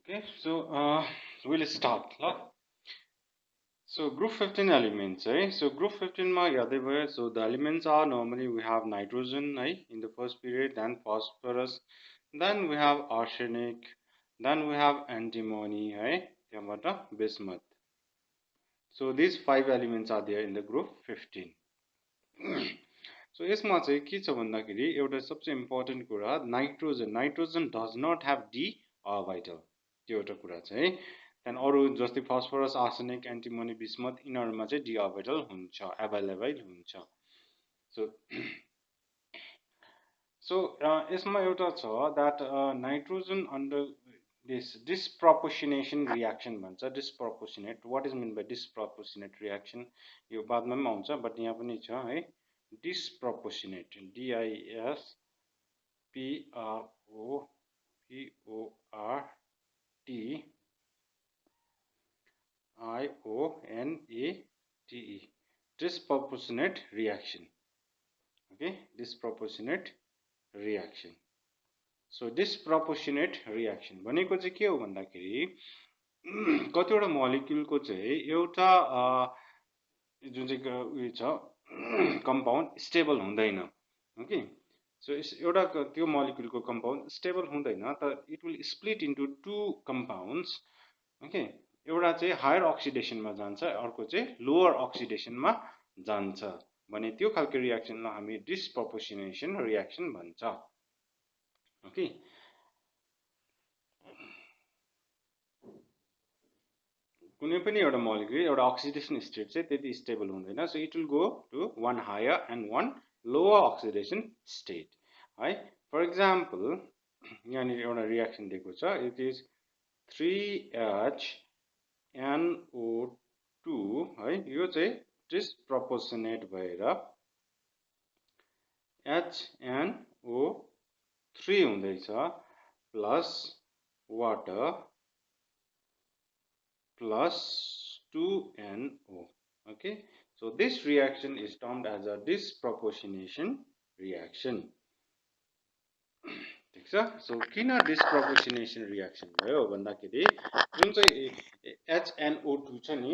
Okay, so we'll start. So group 15 elements, right? So group 15 ma yaday bhayo. So the elements are normally we have nitrogen, right, in the first period, then phosphorus, then we have arsenic, then we have antimony, right? त्यहाँबाट bismuth. So these 5 elements are there in the group 15. So यसमा चाहिँ के छ भन्दाखेरि एउटा सबसे important कुरा nitrogen does not have d orbital त्यो एउटा कुरा छ है त्यहाँदेखि अरू जस्तै फस्फोरस आर्सेनिक एन्टिमोनी बिस्मथ यिनीहरूमा चाहिँ डी अर्बिटल हुन्छ एभाइलेबल हुन्छ सो सो यसमा एउटा छ that nitrogen under this disproportionation reaction भन्छ disproportionate what is meant by disproportionate reaction यो बादमा पनि आउँछ बट यहाँ पनि छ है disproportionate disproportionate disproportionate reaction okay disproportionate reaction so disproportionate reaction भनेको चाहिँ के हो भन्दाखेरि कतिवटा मोलिक्युलको चाहिँ एउटा जुन चाहिँ उयो छ कम्पाउन्ड स्टेबल हुँदैन ओके सो एउटा त्यो मोलिक्युलको कम्पाउन्ड स्टेबल हुँदैन त it will split into two compounds okay एउटा चाहिँ हायर अक्सिडेसनमा जान्छ अर्को चाहिँ लोअर अक्सिडेसनमा जान्छ भने त्यो खालको रियाक्सनलाई हामी डिस्प्रोपोर्सनेसन रियाक्सन भन्छ ओके कुनै पनि एउटा मोलिक्युल एउटा अक्सिडेसन स्टेट चाहिँ त्यति स्टेबल हुँदैन so it will go to one higher and one lower oxidation state है फर इक्जाम्पल यहाँनिर एउटा रियाक्सन दिएको छ इट इज 3HNO2 है यो चाहिँ डिस्प्रोपोर्सनेट भएर HNO3 हुँदैछ plus water plus 2NO okay so this reaction is termed as a disproportionation reaction ठीक छ सो किन डिस्प्रोपोर्सनेसन रियाक्सन भयो भन्दाखेरि जुन चाहिँ HNO2 छ नि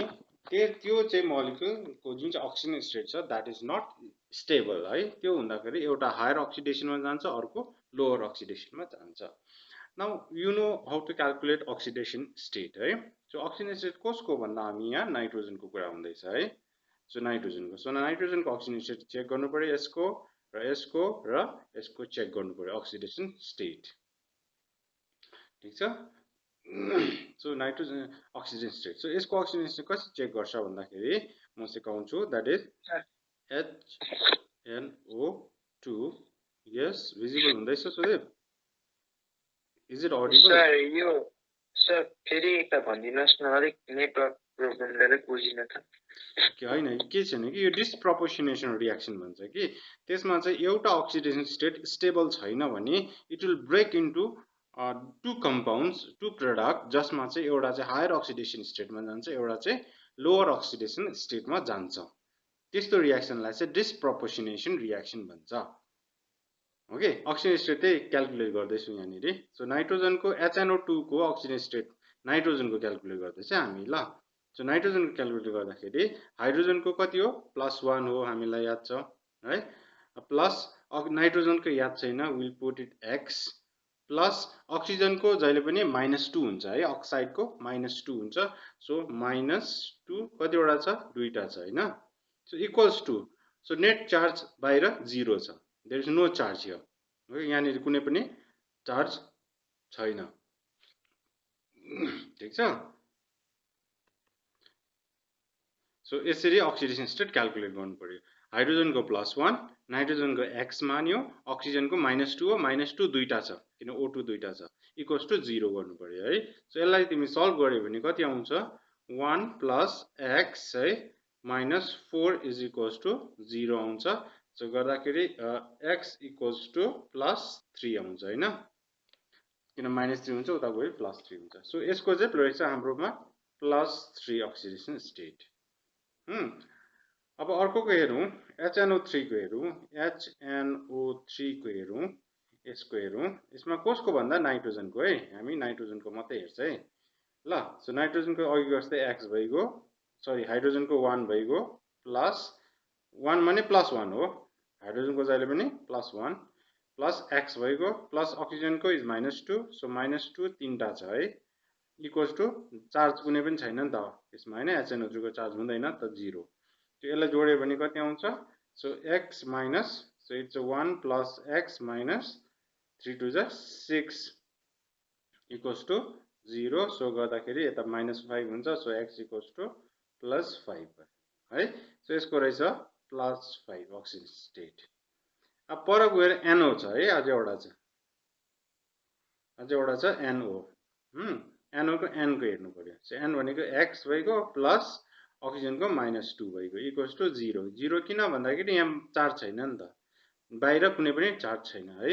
त्यो चाहिँ मोलिक्युलको जुन चाहिँ अक्सिजन स्टेट छ दैट इज नट स्टेबल है त्यो हुँदाखेरि एउटा हायर अक्सिडेसनमा जान्छ अर्को लोअर अक्सिडेसनमा जान्छ Now you know how to calculate oxidation state है so oxidation state कसको भन्दा हामी यहाँ नाइट्रोजनको कुरा हुँदैछ है सो नाइट्रोजनको oxidation state चेक गर्नु पर्यो यसको र यसको चेक गर्नु पर्यो oxidation state ठीक छ so nitrogen oxidation state so यसको oxidation state कसरी चेक गर्छ भन्दाखेरि म सिकाउँछु that is HNO2 yes visible हुँदैछ Sudev Is it audible? Sir, फेरि एकता भनिदिनुस् न अलिक नेटवर्क प्रोब्लमले बुझिन त के हैन के छैन कि यो डिस्प्रोपोर्सनेसन रियाक्सन भन्छ कि त्यसमा चाहिँ एउटा अक्सिडेसन स्टेट स्टेबल छैन भने it will break into two compounds two product जसमा चाहिँ एउटा चाहिँ हायर अक्सिडेसन स्टेटमा जान्छ एउटा चाहिँ लोअर अक्सिडेसन स्टेटमा जान्छ त्यस्तो रियाक्सनलाई चाहिँ डिस्प्रोपोर्सनेसन रियाक्सन भन्छ ओके अक्सिजन स्टेट चाहिँ क्याल्कुलेट गर्दैछौँ यहाँनिर सो नाइट्रोजनको HNO2 को अक्सिजन स्टेट नाइट्रोजनको क्याल्कुलेट गर्दैछ हामी ल सो नाइट्रोजनको क्याल्कुलेट गर्दाखेरि हाइड्रोजनको कति हो +1 हो हामीलाई याद छ है प्लस नाइट्रोजनको याद छैन will put it x plus अक्सिजनको जहिले पनि -2 हुन्छ है अक्साइडको -2 हुन्छ सो -2 कतिवटा छ दुईटा छ हैन so equals to so net charge बाहिर 0 छ there is no charge here okay यहाँनिर कुनै पनि चार्ज छैन ठीक छ सो यसरी अक्सिडेसन स्टेट क्याल्कुलेट गर्नु पर्यो हाइड्रोजनको +1 नाइट्रोजनको x मान्यो अक्सिजनको -2 हो -2 दुईटा छ किन O2 दुईटा छ इक्वल्स टु 0 गर्नु पर्यो है सो यसलाई तिमी सल्भ गर्यो भने कति आउँछ 1 + x है -4 इज इक्वल्स टु 0 आउँछ सो गर्दाखेरि x इक्वल्स टु +3 आउँछ हैन किन -3 हुन्छ उता गयो +3 हुन्छ सो यसको चाहिँ रहेछ हाम्रोमा +3 अक्सिडेसन स्टेट अब अर्कोको हेरौँ HNO3 को हेरौँ HNO3 को हेरौँ यसको हेरौँ यसमा कसको भन्दा नाइट्रोजनको है हामी नाइट्रोजनको मात्रै हेर्छ है ल सो नाइट्रोजनको अघि जस्तै एक्स भइगयो सरी हाइड्रोजनको 1 भइगयो प्लस 1 माने प्लस 1 हो हाइड्रोजनको जहिले पनि प्लस 1 प्लस एक्स भइगयो प्लस अक्सिजनको इज -2 सो -2 तीनटा छ है इक्वल्स टु चार्ज कुनै पनि छैन नि त यसमा हैन HNO3 को चार्ज हुँदैन त 0 त्यो यसलाई जोड्यो भने कति आउँछ so x minus so it's 1 plus x minus 3 two जा 6 इक्वल्स टु 0 सो गर्दाखेरि यता -5 हुन्छ सो x इक्वल्स टु +5 है सो यसको रहेछ +5 अक्सिजन स्टेट अब पर गएर NO छ है अझै एउटा छ NO NO को N को हेर्नु पर्यो सो N भनेको x भइगयो प्लस अक्सिजनको -2 भइगयो इक्वल्स टु 0 0 किन भन्दाखेरि यहाँ चार्ज छैन नि त बाहिर कुनै पनि चार्ज छैन है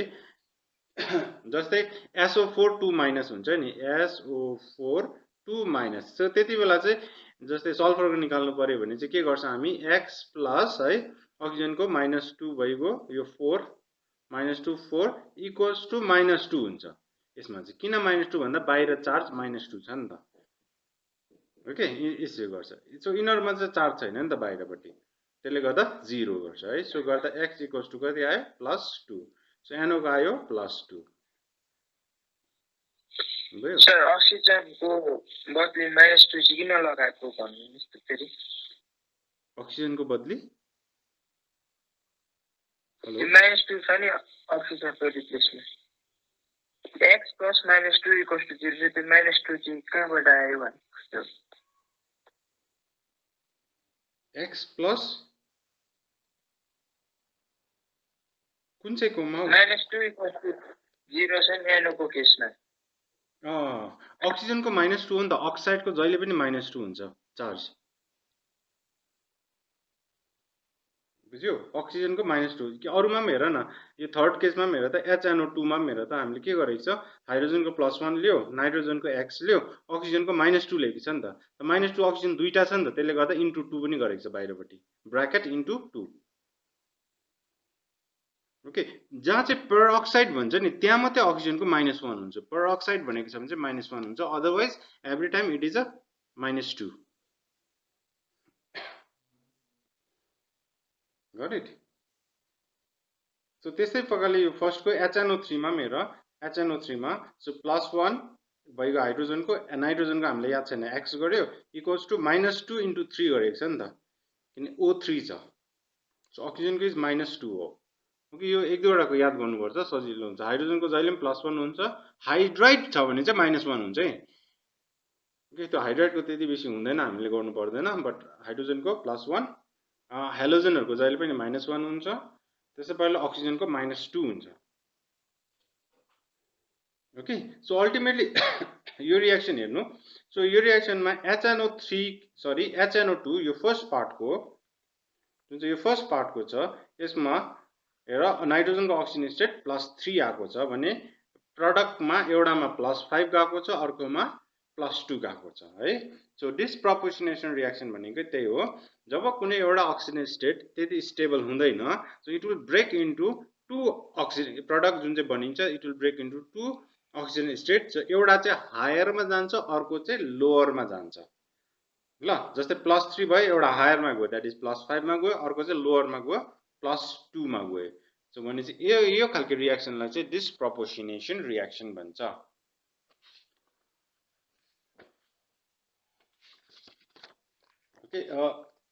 जस्तै SO4 2 माइनस हुन्छ नि SO4 2 माइनस सो त्यति बेला चाहिँ जस्तै सल्फरको निकाल्नु पर्यो भने चाहिँ के गर्छ हामी x प्लस है अक्सिजनको -2 भइगयो यो 4 -2 4 इक्वल्स टु -2 हुन्छ यसमा चाहिँ किन -2 भन्दा बाहिर चार्ज -2 छ नि त ओके यसो गर्छ सो इनरमा चाहिँ चार्ज छैन नि त बाहिरपट्टि त्यसले गर्दा 0 गर्छ है सो गर्दा x इक्वल्स टु कति आयो +2 सो NO को आयो +2 भयो सर अक्सिजनको बदली -2 चाहिँ किन लगाएको भन्नुस् त फेरि अक्सिजनको बदली हेलो -2 छ नि अक्सिजनको replacement x plus -2 equals to 0 त्यो -2 चाहिँ कहाँबाट आयो भनेको x प्लस कुन चाहिँ कोमा -2 इक्वल्स टु 0 छ नि NO को केसमा अक्सिजनको -2 हो नि त अक्साइडको जहिले पनि -2 हुन्छ चार्ज बुझ्यो अक्सिजनको -2 कि अरुमा पनि हेर न यो थर्ड केसमा पनि हेर त HNO2 मा पनि हेर त हामीले के गरेको छ हाइड्रोजनको +1 लियो नाइट्रोजनको x लियो अक्सिजनको -2 ल्याएको छ नि त -2 अक्सिजन दुईटा छ नि त त्यसले गर्दा इन्टु 2 पनि गरेको छ बाहिरपट्टि ब्र्याकेट इन्टु 2 ओके जहाँ चाहिँ पेरोक्साइड भन्छ नि त्यहाँ मात्रै अक्सिजनको -1 हुन्छ पेरोक्साइड भनेको छ भने चाहिँ -1 हुन्छ otherwise every time it is a -2 got it so त्यस्तै प्रकारले यो फर्स्टको HNO3 मा हेर HNO3 मा सो +1 भइगयो हाइड्रोजनको नाइट्रोजनको हामीले याद छैन x गर्यो इक्वल्स टु -2 इन्टु 3 गरेको छ नि त किन O3 छ सो अक्सिजनको इज -2 हो ओके यो एक दुईवटाको याद गर्नुपर्छ सजिलो हुन्छ हाइड्रोजनको जहिले पनि +1 हुन्छ हाइड्राइड छ भने चाहिँ -1 हुन्छ है ओके त्यो हाइड्राइडको त्यति बेसी हुँदैन हामीले गर्नु पर्दैन बट हाइड्रोजनको +1 हेलोजनहरुको जहिले पनि -1 हुन्छ त्यसै पाराले अक्सिजनको -2 हुन्छ ओके सो अल्टिमेटली यो रिएक्सन हेर्नु सो यो रिएक्सनमा HNO2 यो फर्स्ट पार्टको जुन चाहिँ यो फर्स्ट पार्टको छ यसमा हेर नाइट्रोजनको अक्सिजन स्टेट +3 आएको छ भने प्रोडक्टमा एउटामा +5 गएको छ अर्कोमा +2 गएको छ है सो डिसप्रपोर्सनेसन रिएक्सन भनेको त्यही हो जब कुनै एउटा अक्सिजन स्टेट त्यति स्टेबल हुँदैन so it will break into 2 oxygen product जुन चाहिँ बनिन्छ it will break into 2 oxygen state so एउटा चाहिँ हायरमा जान्छ अर्को चाहिँ लोवरमा जान्छ ल जस्तै +3 भयो एउटा हायरमा गयो दैट इज +5 मा गयो अर्को चाहिँ लोवरमा गयो +2 मा गयो सो भने चाहिँ यो खालको रिएक्सनलाई चाहिँ डिसप्रपोर्सनेसन रिएक्सन भन्छ ओके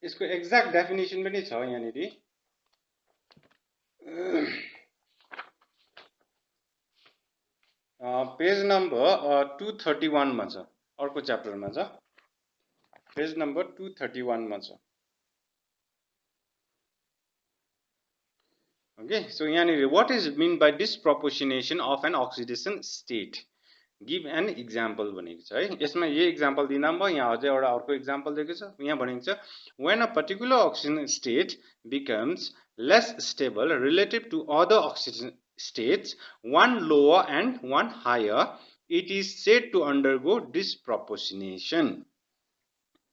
यसको एक्ज्याक्ट डेफिनेसन पनि छ यहाँनिर पेज नम्बर 231 मा छ अर्को च्याप्टरमा छ पेज नम्बर 231 मा छ ओके सो यहाँनिर what is mean by disproportionation of an oxidation state give an example भनेको छ है यसमा यही इक्जाम्पल दिँदा म यहाँ अझै एउटा अर्को इक्जाम्पल दिएको छ यहाँ भनेको छ when a particular oxygen state becomes less stable relative to other oxygen states, one lower and one higher, it is said to undergo disproportionation.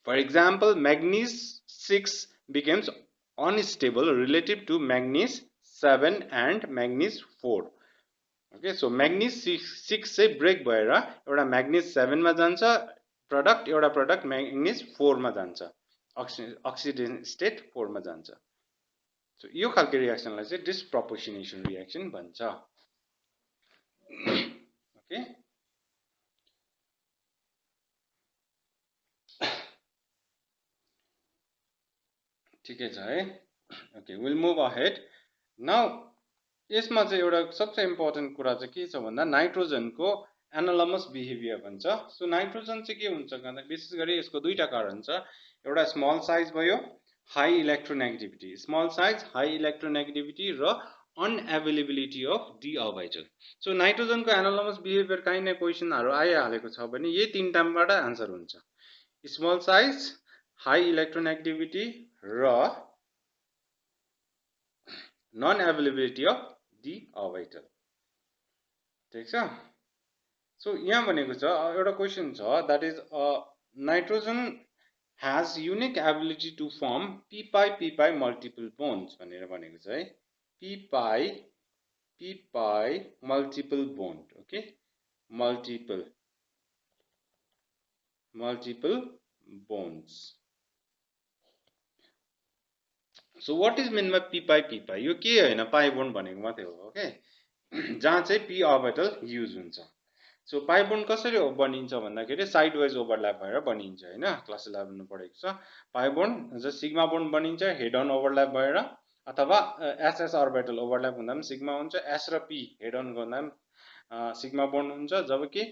For example, magnesium 6 becomes unstable relative to magnesium 7 and magnesium 4. Okay so म्याग्निज 6 चाहिँ brake भएर एउटा म्याग्निज 7 मा जान्छ product एउटा product म्याग्निज 4 मा जान्छ oxidation state 4 मा जान्छ सो यो खालको रियाक्सनलाई चाहिँ डिस्प्रोपोर्सनेसन रियाक्सन भन्छ ओके ठिकै छ है okay will move ahead now यसमा चाहिँ एउटा सबसे इम्पोर्टेन्ट कुरा चाहिँ के छ भन्दा नाइट्रोजनको एनालमस बिहेभियर भन्छ सो नाइट्रोजन चाहिँ के हुन्छ भन्दा विशेष गरी यसको दुईटा कारण छ एउटा स्मल साइज भयो high electronegativity small size high electronegativity र unavailability of d orbital so नाइट्रोजनको एनालमस बिहेभियर काहीँ न क्वेसनहरू आइहालेको छ भने यही तीनटाबाट आन्सर हुन्छ स्मल साइज हाई इलेक्ट्रोनेगेटिभिटी र non availability of d orbital ठिक छ सो यहाँ भनेको छ एउटा क्वेसन छ that is nitrogen has unique ability to form p pi multiple bonds भनेर भनेको छ है p pi multiple bond okay multiple bonds so what is meant by p pi यो के हैन pi bond भनेको मात्रै हो ओके जहाँ चाहिँ p orbital युज हुन्छ सो पाई बोन्ड कसरी बनिन्छ भन्दाखेरि साइड वाइज ओभरल्याप भएर बनिन्छ हैन क्लास 11 मा पढेको छ पाई बोन्ड जस्तो सिग्मा बोन्ड बनिन्छ हेड अन ओभरल्याप भएर अथवा एसएस अर्बिटल ओभरल्याप हुँदा पनि सिग्मा हुन्छ एस र पी हेड अन गर्दा पनि सिग्मा बोन्ड हुन्छ जबकि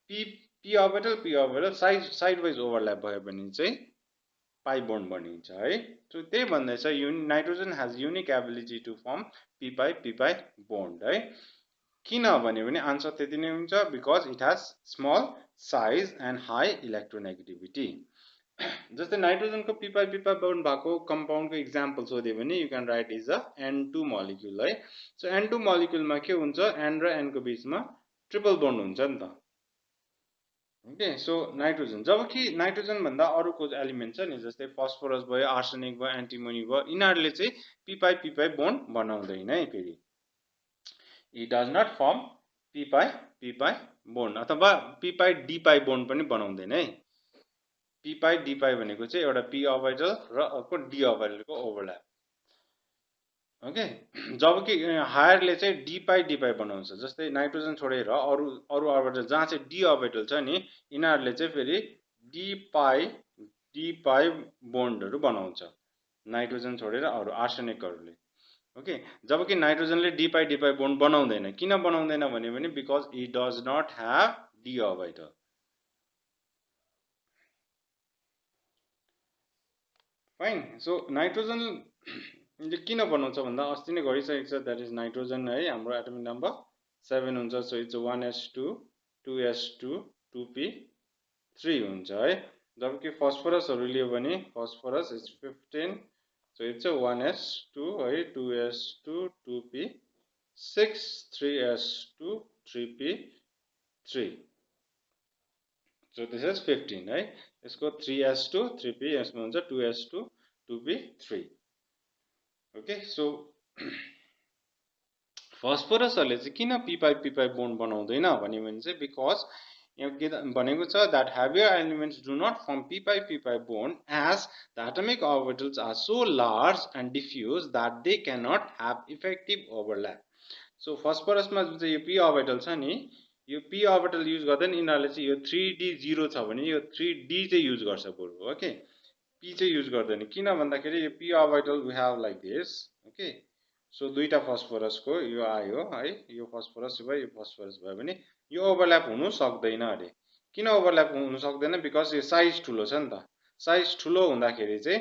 P orbital side wise overlap भयो भने चाहिँ पाई बोन्ड बनिन्छ है सो त्यही भन्दैछ nitrogen has unique ability to form p pi bond है किन भन्यो भने आन्सर त्यति नै हुन्छ because it has small size and high electronegativity जस्तै नाइट्रोजनको पी पाई बोन्ड भएको कम्पाउन्डको इक्जाम्पल सोध्यो भने you can write is a N2 molecule है सो N2 मोलिक्युलमा के हुन्छ N र N को बीचमा ट्रिपल बोन्ड हुन्छ नि त ओके सो नाइट्रोजन जबकि नाइट्रोजन भन्दा अरुको एलिमेन्ट छ नि जस्तै फस्फोरस भयो आर्सेनिक भयो एन्टिमोनी भयो यिनीहरुले चाहिँ पी पाई बोन्ड बनाउँदैन है फेरि it does not form p pi bond अथवा p pi d pi bond पनि बनाउँदैन है p pi d pi भनेको चाहिँ एउटा p orbital र अर्को d orbital को ओभरल्याप ओके जबकि हायरले चाहिँ d pi बनाउँछ जस्तै नाइट्रोजन छोडेर अरु अर्बिटल जहाँ चाहिँ d orbital छ नि यिनीहरुले चाहिँ फेरि d pi बोन्डहरु बनाउँछ नाइट्रोजन छोडेर अरु आर्सेनिकहरुले ओके जबकि नाइट्रोजनले डी पाई बोन्ड बनाउँदैन किन बनाउँदैन भने because it does not have d orbital fine so nitrogen किन बनाउँछ भन्दा अस्ति नै गरिसकेको छ दैट इज नाइट्रोजन है हाम्रो एटमिक नम्बर 7 हुन्छ so it's 1s2 2s2 2p3 हुन्छ है जबकि फस्फोरसहरु लियो भने phosphorus is 15 so it's a 1s2 right 2s2 2p6 3s2 3p3 so this is 15 right यसको 3s2 3p यसमा हुन्छ 2s2 2p3 okay so फस्फोरसहरुले चाहिँ किन p पाई बोन्ड बनाउँदैन भन्यो भने चाहिँ बिकज भनेको छ that heavier elements do not form p pi bond as the atomic orbitals are so large and diffuse that they cannot have effective overlap. So phosphorus मा जुन चाहिँ यो p orbital छ नि यो p orbital युज गर्दैन यिनीहरुले चाहिँ यो 3d 0 छ भने यो 3d चाहिँ युज गर्छ बरु ओके p चाहिँ युज गर्दैन किन भन्दाखेरि यो p orbital we have like this okay so दुईटा फस्फोरस को यो आयो है यो फस्फोरस भयो यो फस्फोरस भयो भने यो ओभरल्याप हुनु सक्दैन अरे किन ओभरल्याप हुनु सक्दैन बिकज यो साइज ठुलो छ नि त साइज ठुलो हुँदाखेरि चाहिँ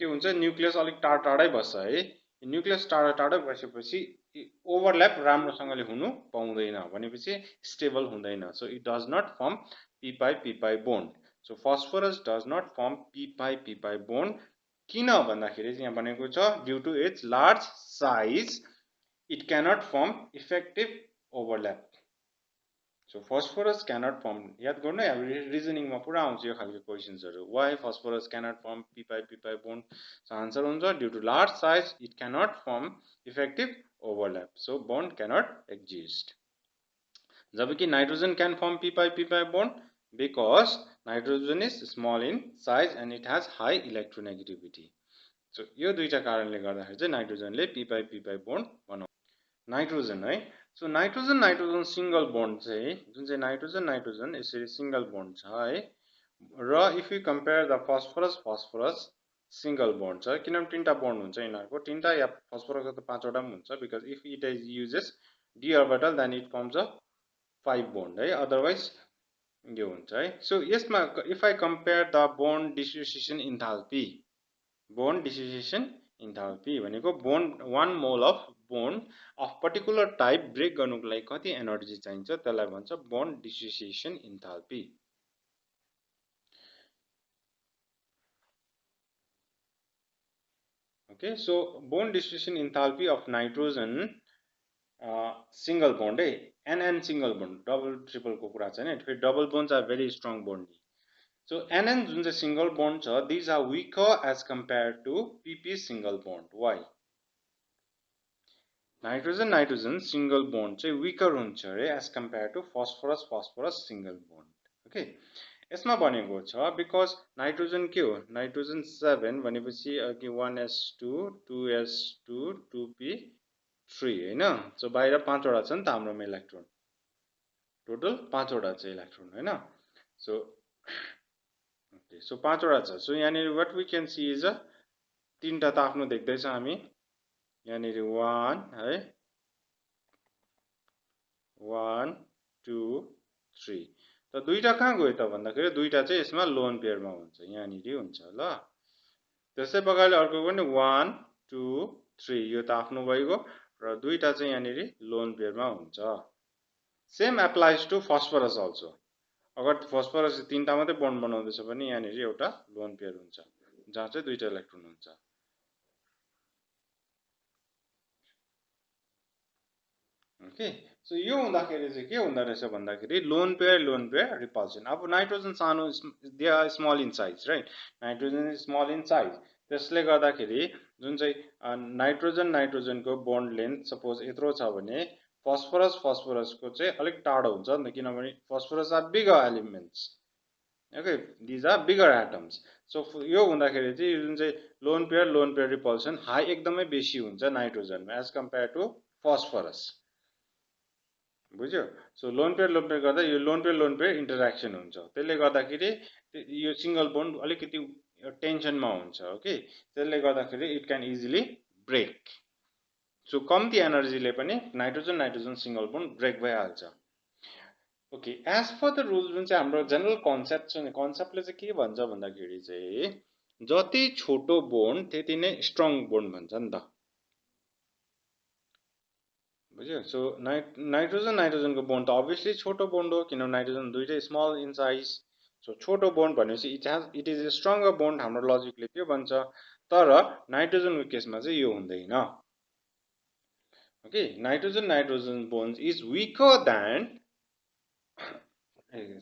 के हुन्छ न्यूक्लियस अलिक टाढै बस्छ है न्यूक्लियस टाढै बसेपछि ओभरल्याप राम्रोसँगले हुनु पाउँदैन भनेपछि स्टेबल हुँदैन so it does not form p pi bond so phosphorus does not form p pi bond किन भन्दाखेरि यहाँ भनेको छ due to its large size it cannot form effective overlap so phosphorus cannot form याद गर्नु अब रिजनिङमा पुरा आउँछ यो खालको क्वेशन्सहरु why phosphorus cannot form p pi bond so answer हुन्छ due to large size it cannot form effective overlap so bond cannot exist जबकि nitrogen can form p pi bond because nitrogen is small in size and it has high electronegativity. So यो दुईटा कारणले गर्दाखेरि चाहिँ नाइट्रोजनले p pi bond बनाउँछ. Nitrogen है, so nitrogen single bond चाहिँ जुन चाहिँ नाइट्रोजन यसरी सिंगल बन्ड छ है, र if you compare the phosphorus single bond छ, किनभने तीनटा बन्ड हुन्छ यिनीहरूको, तीनटा या फस्फरसको त पाँचवटा पनि हुन्छ, because if it is uses d orbital then it forms a 5 bond है, अदरवाइज यो हुन्छ है. सो यसमा if I compare the bond dissociation enthalpy, bond dissociation enthalpy भनेको bond 1 mole of bond of particular type break गर्नुको लागि कति energy चाहिन्छ त्यसलाई भन्छ bond dissociation enthalpy. Okay, so bond dissociation enthalpy of nitrogen single bond है, NN single bond, double ट्रिपलको कुरा छैन, फेरि double bonds are very strong bond. So NN जुन चाहिँ सिंगल बोन्ड छ, these are weaker as compared to PP single bond. Why? Nitrogen single bond चाहिँ weaker हुन्छ रे as compared to phosphorus single bond. Okay, यसमा भनेको छ because nitrogen के हो, नाइट्रोजन 7 भनेपछि अघि 1s2 2s2 2p3 हैन. सो बाहिर पाँचवटा छ नि त हाम्रोमा इलेक्ट्रोन, टोटल पाँचवटा छ इलेक्ट्रोन हैन. सो okay, so पाँचवटा छ. सो यहाँनिर what we can see is a तीनटा त आफ्नो देख्दैछ हामी, यहाँनिर 1 है, 1 2 3, त दुईटा कहाँ गयो त भन्दाखेरि दुईटा चाहिँ यसमा लोन पेयरमा हुन्छ, यहाँनिर हुन्छ ल. त्यसै प्रकारले अर्को पनि 1 2 3, यो त आफ्नो भइगयो र दुईटा चाहिँ यहाँनिर लोन पेयरमा हुन्छ. Same applies to phosphorus also. अगर फस्फरस तीनटा मात्रै बन्ड बनाउँदैछ भने यहाँनिर एउटा लोन पेयर हुन्छ जहाँ चाहिँ दुईटा इलेक्ट्रोन हुन्छ. ओके, सो यो हुँदाखेरि चाहिँ के हुँदो रहेछ भन्दाखेरि लोन पेयर रिपल्सन. अब नाइट्रोजन सानो, they are small in size right, nitrogen is small in size, त्यसले गर्दाखेरि जुन चाहिँ नाइट्रोजनको बन्ड लेन्थ सपोज यत्रो छ भने फस्फरसको चाहिँ अलिक टाढो हुन्छ नि त, किनभने phosphorus are bigger elements. Okay, these are bigger atoms. So यो हुँदाखेरि चाहिँ जुन चाहिँ लोन पेयर रिपल्सन हाई एकदमै बेसी हुन्छ नाइट्रोजनमा एज कम्पेयर टु फस्फरस. बुझ्यो. सो लोन पेयर गर्दा यो लोन पेयर इन्टरेक्सन हुन्छ, त्यसले गर्दाखेरि यो सिंगल बोन्ड अलिकति टेन्सनमा हुन्छ. ओके, त्यसले गर्दाखेरि it can easily break. So कम्ती एनर्जीले पनि नाइट्रोजन सिंगल बोन्ड ब्रेक भइहाल्छ. Okay, as per the rule जुन चाहिँ हाम्रो जेनरल कन्सेप्ट छ नि, कन्सेप्टले चाहिँ के भन्छ भन्दाखेरि चाहिँ जति छोटो बोन्ड त्यति नै स्ट्रङ बोन्ड भन्छ नि त. बुझ्यो. सो नाइट्रोजनको बोन्ड त अभियसली छोटो बोन्ड हो, किनभने नाइट्रोजन दुईटै स्मल इन साइज. सो छोटो बोन्ड भनेपछि it is a stronger bond, हाम्रो लजिकले त्यो भन्छ. तर नाइट्रोजनको केसमा चाहिँ यो हुँदैन. Okay, nitrogen bond is weaker than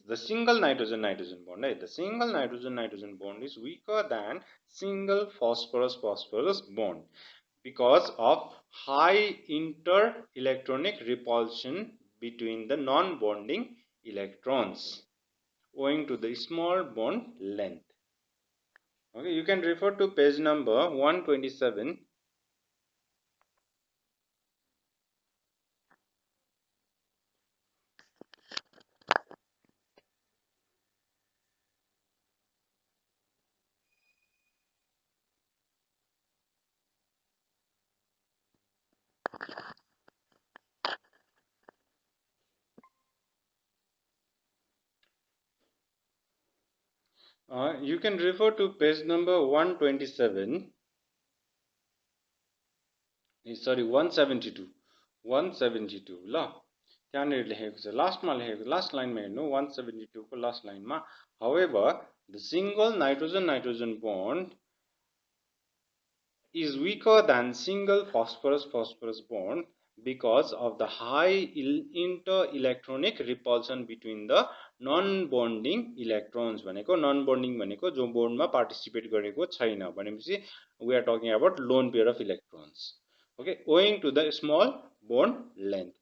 the single nitrogen bond, right? The single nitrogen bond is weaker than single phosphorus bond because of high inter-electronic repulsion between the non-bonding electrons owing to the small bond length. Okay, you can refer to page number 127. You can refer to page number 127. Sorry, 172. 172 ल, त्यहाँनिर लेखेको छ, लास्टमा लेखेको, last लाइनमा हेर्नु 172 को last लाइनमा. However, the single nitrogen bond is weaker than single phosphorus bond because of the high inter-electronic repulsion between the non-bonding electrons. भनेको non-bonding भनेको जो बोन्डमा पार्टिसिपेट गरेको छैन भनेपछि we are talking about lone pair of electrons. Okay, owing to the small bond length.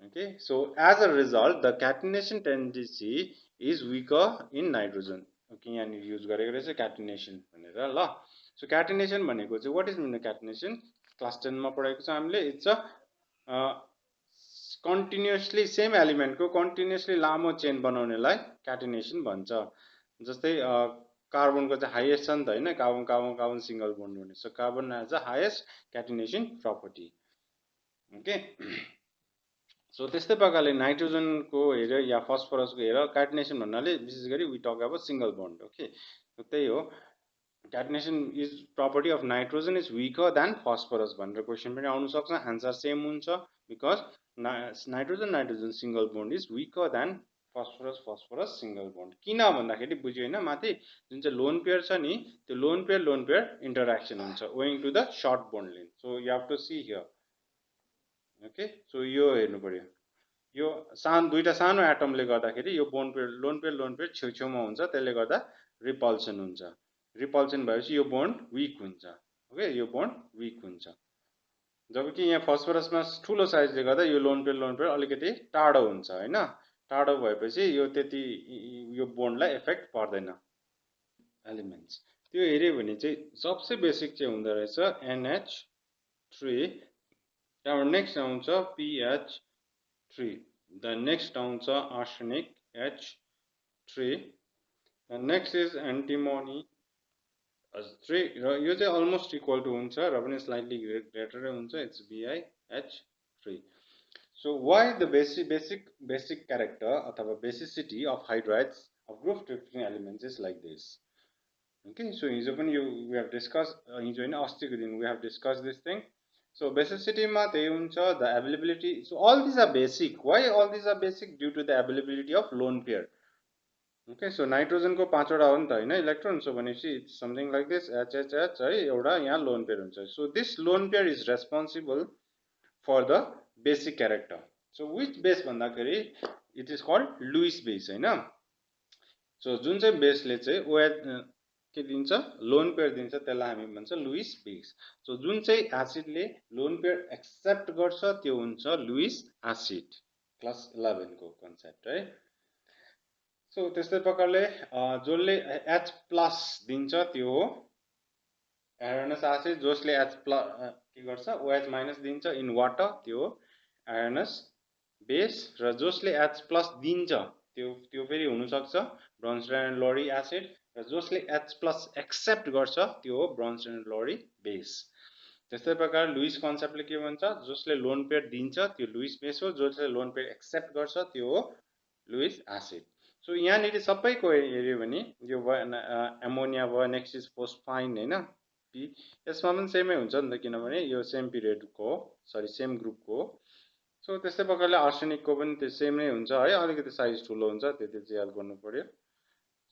Okay, so as a result, the catenation tendency is weaker in nitrogen. Okay, and use गरेको रहेछ catenation भनेर ल. So catenation भनेको चाहिँ what is mean by catenation? Class 10 मा पढाएको छ हामीले. It's a continuously same element को continuously लामो चेन बनाउनेलाई catenation भन्छ. जस्तै कार्बनको चाहिँ हाईएस्ट छ नि त हैन, carbon carbon carbon single bond हुने. So carbon has the highest catenation property. Okay. So त्यस्तै प्रकारले नाइट्रोजनको हेर या फस्फरसको हेर catenation भन्नाले विशेष गरी we talk about single bond. Okay, so त्यही हो, catenation is property of nitrogen is weaker than phosphorus भनेर क्वेशन पनि आउन सक्छ. आन्सर सेम हुन्छ because nitrogen single bond is weaker than phosphorus single bond. किन भन्दाखेरि बुझ्यो हैन, माथि जुन चाहिँ लोन पेयर छ नि त्यो लोन पेयर इन्टरेक्सन हुन्छ owing to the short bond length. So you have to see here. Okay, so यो हेर्नु पर्यो, यो दुईटा सानो एटमले गर्दाखेरि यो लोन पेयर छेउछेउमा हुन्छ, त्यसले गर्दा रिपल्सन हुन्छ. रिपल्सन भएपछि यो बोन्ड विक हुन्छ. ओके, यो बोन्ड विक हुन्छ. जबकि यहाँ फस्फरसमा ठुलो साइजले गर्दा यो लोन पेयर अलिकति टाढो हुन्छ हैन. टाढो भएपछि यो त्यति यो बोन्डलाई इफेक्ट पर्दैन. एलिमेन्ट्स त्यो हेर्यो भने चाहिँ सबसे बेसिक चाहिँ हुँदो रहेछ NH3. त्यहाँबाट नेक्स्ट आउँछ PH3. The next आउँछ arsenic H3. The next is antimony H3. र यो चाहिँ अलमोस्ट इक्वल टु हुन्छ र पनि स्लाइटली ग्रेटरै हुन्छ. It's BiH3. So why the basic character अथवा basicity of hydrides of group 15 elements is like this. Okay, so हिजो पनि we have discussed, हिजो हैन अस्तिको दिन we have discussed this thing. So basicity मा त्यही हुन्छ, the availability. So all these are basic. Why all these are basic? Due to the availability of lone pair. Okay, so nitrogen को पाँचवटा हो नि त हैन इलेक्ट्रोन. So भनेपछि it's something like this HHH है, एउटा यहाँ lone pair हुन्छ. So this lone pair is responsible for the basic character. So which base भन्दाखेरि it is called Lewis base हैन. So जुन चाहिँ बेसले चाहिँ OH के दिन्छ, लोन पेयर दिन्छ, त्यसलाई हामी भन्छ लुइस बेस. सो जुन चाहिँ एसिडले लोन पेयर एक्सेप्ट गर्छ त्यो हुन्छ लुइस एसिड. क्लास 11 को कन्सेप्ट है. सो त्यस्तै प्रकारले जसले H+ दिन्छ त्यो हो एरोनस एसिड. जसले H+ के गर्छ OH- दिन्छ इन वाटर त्यो हो एरोनस बेस. र जसले H+ दिन्छ त्यो फेरि हुन सक्छ ब्रोन्सटेन एन्ड लोरी एसिड. र जसले H+ एक्सेप्ट गर्छ त्यो हो ब्रोन्सटेन एन्ड लोरी बेस. त्यस्तै प्रकार लुइस कन्सेप्टले के भन्छ, जसले लोन पेयर दिन्छ त्यो लुइस बेस हो, जसले लोन पेयर एक्सेप्ट गर्छ त्यो हो लुइस एसिड. सो यहाँनिर सबैको हेर्यो भने यो एमोनिया भयो, नेक्स्ट इज फोस्फाइन हैन, पी. यसमा पनि सेमै हुन्छ नि त, किनभने यो सेम पिरियडको हो, सरी सेम ग्रुपको हो. सो त्यस्तै प्रकारले आर्सेनिकको पनि त्यो सेम नै हुन्छ है, अलिकति साइज ठुलो हुन्छ, त्यति चाहिँ याद गर्नु पर्यो.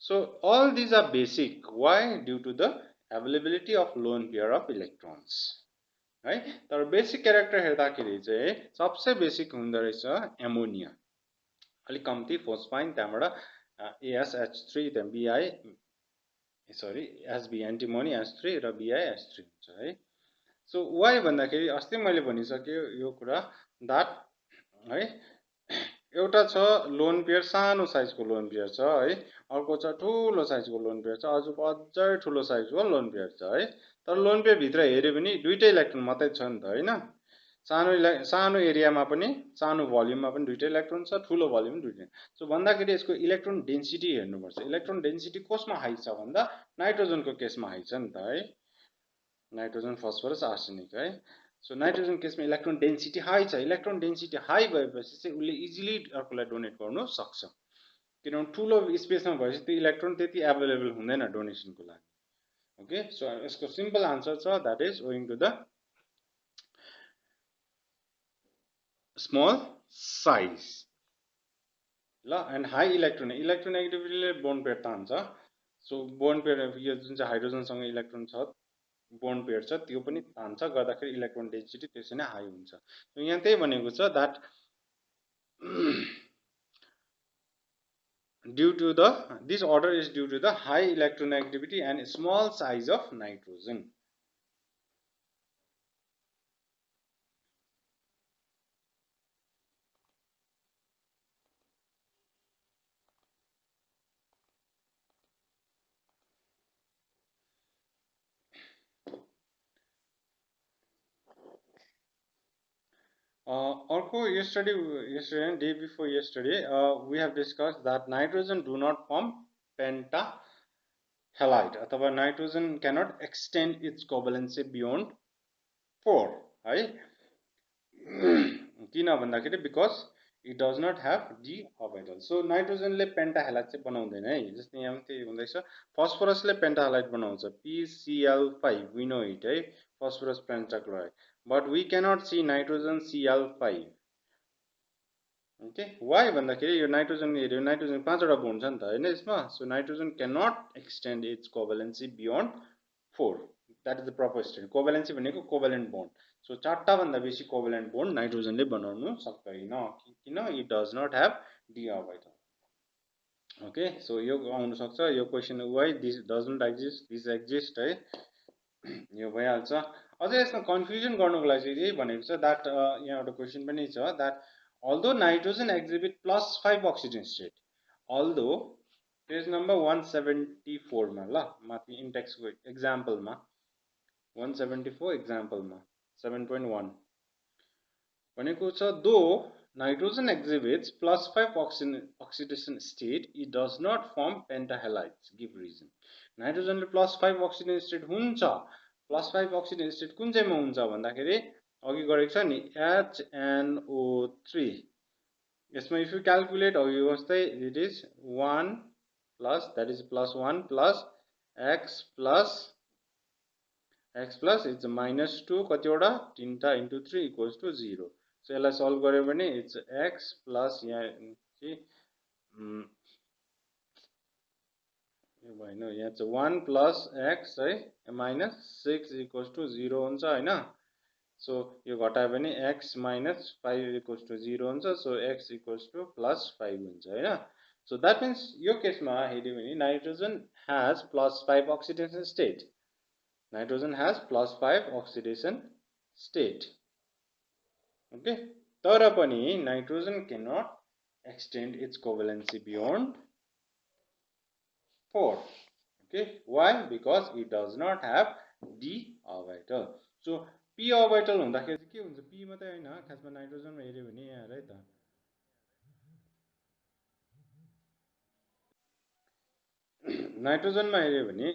So all these are basic. Why? Due to the availability of lone pair of electrons. है, तर बेसिक क्यारेक्टर हेर्दाखेरि चाहिँ सबसे बेसिक हुँदो रहेछ एमोनिया, अलिक कम्ती फोस्फाइन, त्यहाँबाट ASH3, त्यहाँ SB एन्टिमोनी H3 र BiH3 हुन्छ है. सो वाइ भन्दाखेरि अस्ति मैले भनिसकेँ यो कुरा द्याट है, एउटा छ लोन पेयर, सानो साइजको लोन पेयर छ है, अर्को छ ठुलो साइजको लोन पेयर छ, अझै ठुलो साइजको लोन पेयर छ है. तर लोन पेयर भित्र हेर्यो भने दुईटै इलेक्ट्रोन मात्रै छ नि त हैन. सानो एरियामा पनि सानो भोल्युममा पनि दुईटै इलेक्ट्रोन छ, ठुलो भोल्युम दुईटै. सो भन्दाखेरि यसको इलेक्ट्रोन डेन्सिटी हेर्नुपर्छ. इलेक्ट्रोन डेन्सिटी कसमा हाई छ भन्दा नाइट्रोजनको केसमा हाई छ नि त है, नाइट्रोजन फस्फरस आर्सेनिक है. सो नाइट्रोजन केसमा इलेक्ट्रोन डेन्सिटी हाई छ. इलेक्ट्रोन डेन्सिटी हाई भएपछि चाहिँ उसले इजिली अर्कोलाई डोनेट गर्न सक्छ, किनभने ठुलो स्पेसमा भएपछि त्यो इलेक्ट्रोन त्यति एभाइलेबल हुँदैन डोनेसनको लागि. ओके, सो यसको सिम्पल आन्सर छ that is owing to the small size ल एन्ड हाई इलेक्ट्रोनेगेटिभिटीले बोन्ड पेयर तान्छ. सो बोन्ड पेयर यो जुन चाहिँ हाइड्रोजनसँग इलेक्ट्रोन छ बोन्ड पेयर छ त्यो पनि तान्छ, गर्दाखेरि इलेक्ट्रोन डेन्सिटी त्यसै नै हाई हुन्छ. सो यहाँ त्यही भनेको छ that due to this order is due to the high electronegativity and small size of nitrogen. अर्को yesterday day before yesterday we have discussed that nitrogen do not form pentahalide अथवा nitrogen cannot extend its covalency beyond 4 है किन भन्दाखेरि because it does not have d orbital so नाइट्रोजनले pentahalide चाहिँ बनाउँदैन है जस्तै यहाँ त्यही हुँदैछ फस्फोरसले पेन्टाहेलाइड बनाउँछ PCl5 वी नो इट है phosphorus pentachloride but we cannot see nitrogen Cl5 okay why भन्दाखेरि यो नाइट्रोजन हेऱ्यो नाइट्रोजन 5 वटा बोन्ड छ नि त हैन यसमा so nitrogen can not extend its covalency beyond 4 that is the proper state covalency भनेको कोभ्यालेन्ट बोन्ड सो 4 भन्दा बेसी कोभ्यालेन्ट बोन्ड नाइट्रोजनले बनाउन सक्दैन किन it does not have d orbital okay so यो आउन सक्छ यो question why this does not exist this exist है यो भइहाल्छ अझै यसमा कन्फ्युजन गर्नुको लागि चाहिँ यही भनेको छ द्याट यहाँ एउटा क्वेशन पनि छ that although nitrogen exhibit +5 oxygen state although page number 174 मा ल माथि इन्डेक्स को एक्जाम्पल मा 174 एक्जाम्पल मा 7.1 भनेको छ दो nitrogen exhibits +5 oxidation state it does not form pentahalides give reason nitrogen ले +5 oxidation state हुन्छ +5 oxidation state कुन चाहिँ मा हुन्छ भन्दाखेरि अघि गरेको छ नि HNO3 यसमा if you calculate अघि जस्तै it is 1 plus that is +1 plus x plus it's -2 कतिवटा 3 into 3 equals to 0 so यसलाई सल्भ गर्यो भने it's x plus यहाँ यो भएन यहाँ चाहिँ 1 plus x है -6 equals to 0 हुन्छ हैन so यो घटायो भने x minus 5 equals to 0 हुन्छ so x equals to +5 हुन्छ हैन so that means यो केसमा हेर्यो भने nitrogen has +5 oxidation state nitrogen has +5 oxidation state okay तर पनि nitrogen cannot extend its covalency beyond 4 okay why because it does not have d orbital so p orbital हुँदाखेरि चाहिँ के हुन्छ p मात्रै हैन खासमा नाइट्रोजनमा हेर्यो भने यहाँ है त नाइट्रोजनमा हेर्यो भने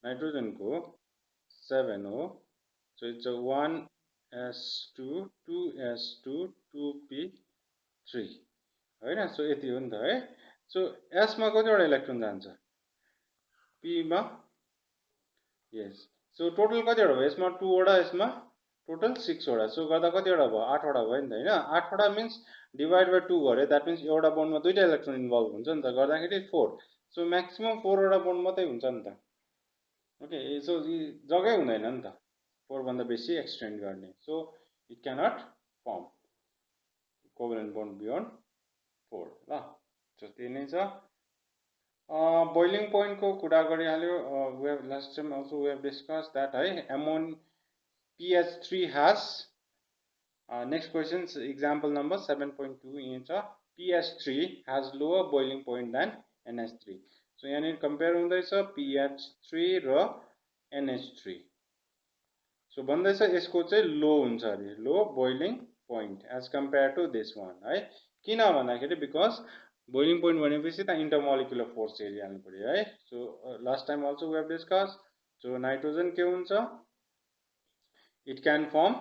नाइट्रोजनको 7 हो so it's a 1s2 2s2 2p3 हैन so यति हो नि त है so s मा कतिवटा इलेक्ट्रोन जान्छ p मा yes so टोटल कतिवटा भयो यसमा 2 वटा यसमा टोटल 6 वटा सो गर्दा कतिवटा भयो 8 वटा भयो नि त हैन 8 वटा मिन्स डिवाइड बाइ 2 गरे दैट मिन्स एउटा बोन्डमा दुईटा इलेक्ट्रोन इन्भल्भ हुन्छ नि त गर्दाखेरि 4 सो म्याक्सिमम 4 वटा बोन्ड मात्रै हुन्छ नि त ओके सो जग्गै हुँदैन नि त 4 भन्दा बेसी एक्सटेन्ड गर्ने so it cannot form covalent bond beyond 4 ल सो त्यही नै छ boiling point को कुरा गरिहाल्यो we have last time also we have discussed that pH3 has next questions example number 7.2 in pH3 has lower boiling point than NH3 so यहाँ compare हुँदैछ pH3 र NH3 so भन्दैछ यसको चाहिँ लो हुन्छ अरे लो boiling point as compared to this one है किन भन्दाखेरि because boiling point भनेपछि त intermolecular force हेरिहाल्नु पर्यो है so last time also we have discussed so nitrogen के हुन्छ it can form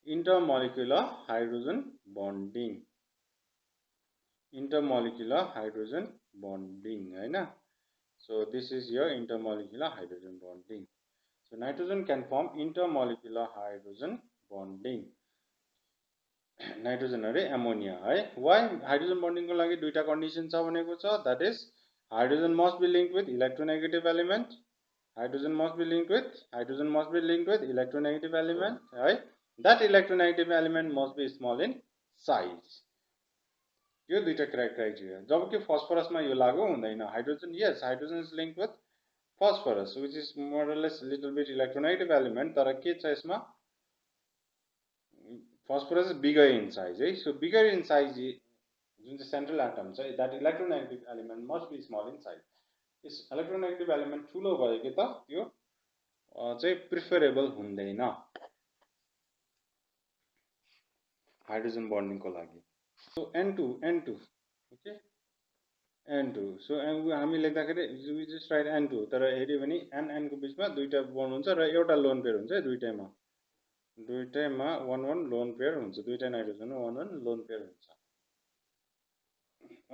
intermolecular hydrogen bonding हैन so this is your intermolecular hydrogen bonding so nitrogen can form intermolecular hydrogen bonding nitrogen अरे ammonia है why hydrogen bonding को लागि दुईटा condition छ भनेको छ that is hydrogen must be linked with electronegative element hydrogen must be linked with electronegative element है that electronegative element must be small in size यो दुईटा क्राइटेरिया जबकि फस्फोरसमा यो लागू हुँदैन हाइड्रोजन यस hydrogen is linked with phosphorus which is more or less little bit electronegative element तर के छ यसमा phosphorus is bigger in size so bigger in size जुन चाहिँ central atom छ that electronegative element must be small in size this electronegative element ठुलो भयो के त त्यो चाहिँ प्रिफरेबल हुँदैन हाइड्रोजन बन्डिङ को लागि so N2 okay N2 so हामी लेख्दाखेरि we just write N2 तर हेर्यो भने N को बीचमा दुईटा बन्ड हुन्छ र एउटा लोन पेयर हुन्छ दुईटैमा 1 लोन पेयर हुन्छ दुईटा नाइट्रोजन 1 लोन पेयर हुन्छ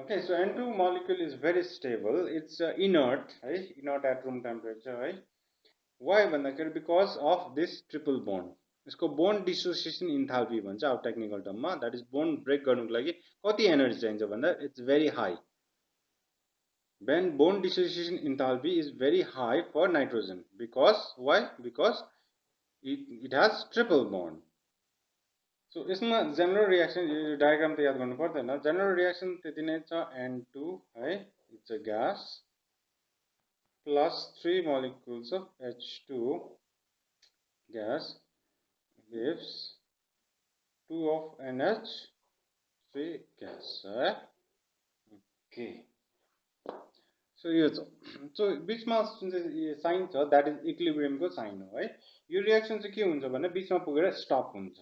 okay so N2 molecule is very stable it's inert है inert at room temperature है why भन्दाखेरि because of this triple bond यसको bond dissociation enthalpy भन्छ अब technical टर्ममा that is bond break गर्नुको लागि कति एनर्जी चाहिन्छ भन्दा it's very high when bond dissociation enthalpy is very high for nitrogen because why because it has triple bond so यसमा general reaction diagram त याद गर्नु पर्दैन general reaction त्यति नै छ N2 है it's a gas plus 3 molecules of H2 gas gives 2 of NH3 gas okay so यो छ so बीचमा जुन चाहिँ साइन छ that is equilibrium को साइन हो है यो रिएक्सन चाहिँ के हुन्छ भने बीचमा पुगेर स्टप हुन्छ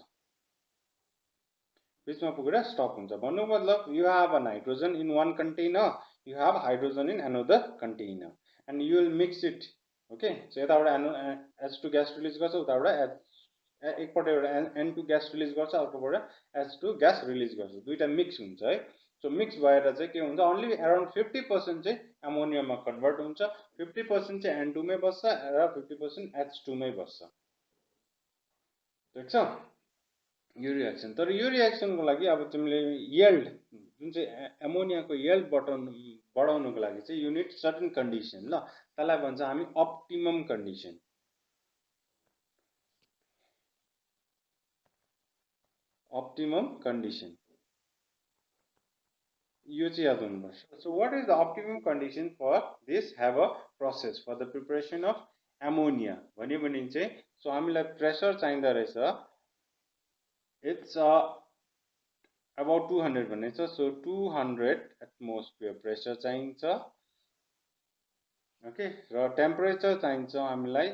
बीचमा पुगेर स्टप हुन्छ भन्नुको मतलब you have a nitrogen in one container you have hydrogen in another container and you will mix it okay so यताबाट H2 gas release गर्छ उताबाट एकपल्ट एउटा N2 gas release गर्छ अर्कोबाट H2 gas release गर्छ दुईटा मिक्स हुन्छ है सो मिक्स भएर चाहिँ के हुन्छ only around 50% चाहिँ अमोनियामा कन्भर्ट हुन्छ 50% चाहिँ N2 मै बस्छ र 50% H2 मै बस्छ ठीक छ यो रिएक्सन तर यो रिएक्सनको लागि अब तिमीले यील्ड जुन चाहिँ एमोनियाको यील्ड बढाउनको लागि चाहिँ यु नीड सर्टेन कन्डिसन ल त्यसलाई भन्छ हामी अप्टिमम कन्डिसन यो चाहिँ याद हुनुपर्छ so what is the optimum condition for this have a process for the preparation of ammonia भन्यो भने चाहिँ सो हामीलाई प्रेसर चाहिँदा रहेछ it's about 200 भनेछ so 200 atmosphere pressure चाहिन्छ ओके र टेम्परेचर चाहिन्छ हामीलाई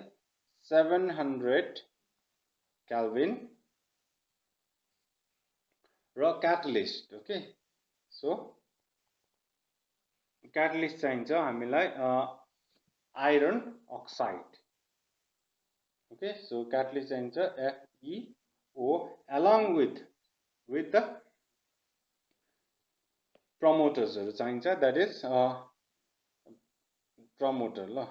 700 केल्भिन र क्याटलिस्ट ओके सो क्याटलिस्ट चाहिन्छ हामीलाई iron oxide okay so catalyst चाहिन्छ FeO along with the promoters चाहिन्छ that is promoter ल